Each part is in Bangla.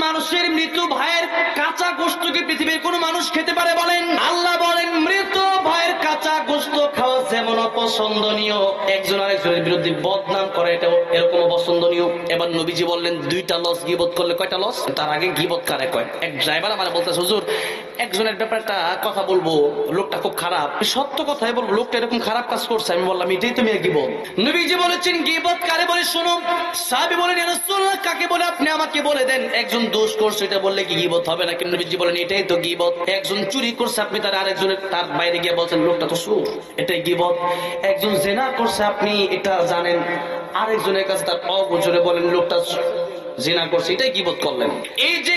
মানুষের মৃত ভাইয়ের কাঁচা গোশত কি পৃথিবীর কোন মানুষ খেতে পারে বলেন? আল্লাহ বলেন মৃত ভাইয়ের কাঁচা গোশত খাওয়া যেমন অপছন্দনীয়, একজন আরেকজনের বিরুদ্ধে বদনাম করে এটা এরকম অপছন্দনীয়। এবার নবীজি বললেন দুইটা লস গীবত করলে কয়টা লস? তার আগে গীবত কারে কয়? এক ড্রাইভার আমার বলতেছে হুজুর একজনের ব্যাপারটা কথা বলবো, লোকটা খুব খারাপ, সত্য কথাই বলবো, লোকটা এরকম খারাপ কাজ করছে। আমি বললাম এটাই তুমি গীবত। নবীজি বলেছেন গীবত কারে বলে শুনো। সাহাবী বলেন ইয়া রাসূলুল্লাহ কাকে বলে আপনি আমাকে বলে দেন। একজন দোষ করছে এটা বললে কি গীবত হবে নাকি? নবীজি বলেন এটাই তো গীবত। একজন চুরি করছে আপনি তার আরেকজনের তার বাইরে গিয়ে বলছেন লোকটা তো চোর, এটাই গীবত। একজন জিনা করছে আপনি এটা জানেন, আরেকজনের কাছে তার অগোচরে বলেন লোকটা জিনা করছে, এটাই গীবত করলেন। এই যে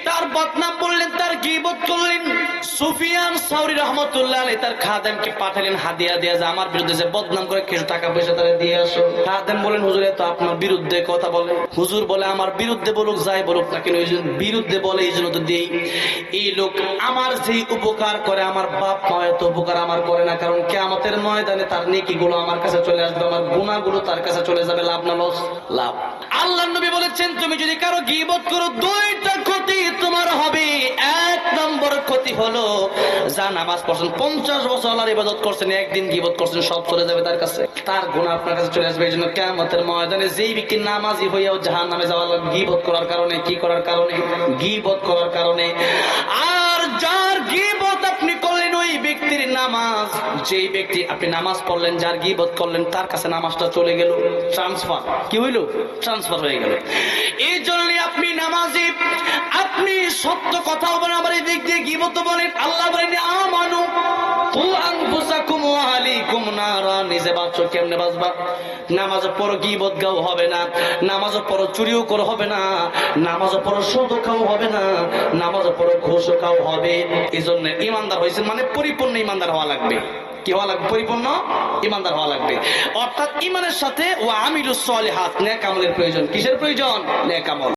তার বদনাম বললেন, তার গীবত করলেন। সুফিয়ান সাউরি রাহমাতুল্লাহ আলাইহি তার খাদেমকে পাঠালেন হাদিয়া দিয়ে যে আমার বিরুদ্ধে যে বদনাম করে কিছু টাকা পয়সা তারা দিয়ে আসো। খাদেম বলেন হুজুর এত আপনার বিরুদ্ধে কথা বলে। হুজুর বলে আমার বিরুদ্ধে বলুক যাই বলুক না কেন, বিরুদ্ধে বলে এই জন্য তো দেই। এই লোক আমার যেই উপকার করে আমার বাপ মা এত উপকার আমার করে না, কারণ কিয়ামতের ময়দানে তার নেকিগুলো আমার কাছে চলে আসবে, আমার গুনাহগুলো তার কাছে চলে যাবে। লাভ না লস? লাভ। আল্লাহর নবী বলেছেন তুমি যদি কারো গীবত করো দুইটা ক্ষতি তোমার হবে। এক নম্বর ক্ষতি হলো যা নামাজ পড়ছেন 50 বছর আল্লাহর ইবাদত করছেন, একদিন গীবত করছেন সব চলে যাবে তার কাছে, তার গুনাহ আপনার কাছে চলে আসবে। এই জন্য কিয়ামতের ময়দানে যেই ব্যক্তি নামাজি হইয়াও জাহান্নামে যাওয়া লাগবে গীবত করার কারণে। কি করার কারণে? গীবত করার কারণে। আর যার গীবত আপনি করলেন ওই ব্যক্তির নামাজ, যেই ব্যক্তি আপনি নামাজ পড়লেন যার গীবত করলেন তার কাছে নামাজটা চলে গেল, ট্রান্সফার। কি হইল? ট্রান্সফার হয়ে গেল। এই জন্য আপনি নামাজি, আপনি সত্য কথা বলেন আমার এই দিক দিয়ে গীবত বলেন। আল্লাহ বলেন আমানু কু আনফুসাকুম ওয়া আলাইকুম নারা। নিজে বাঁচো, কেমনে বাঁচবা? নামাজ পড়ো গীবত গাও হবে না, নামাজ পড়ো চুরিও করো হবে না, নামাজ পড়ো সুদ খাও হবে না, নামাজ পড়ো ঘুষ খাও হবে। এই জন্য ইমানদার হয়েছেন মানে পরিপূর্ণ ইমানদার হওয়া লাগবে। কি হওয়া লাগবে? পরিপূর্ণ ইমানদার হওয়া লাগবে। অর্থাৎ ইমানের সাথে ওয়া আমিলুস সলিহাত, নেক আমলের প্রয়োজন। কিসের প্রয়োজন? নেক আমল।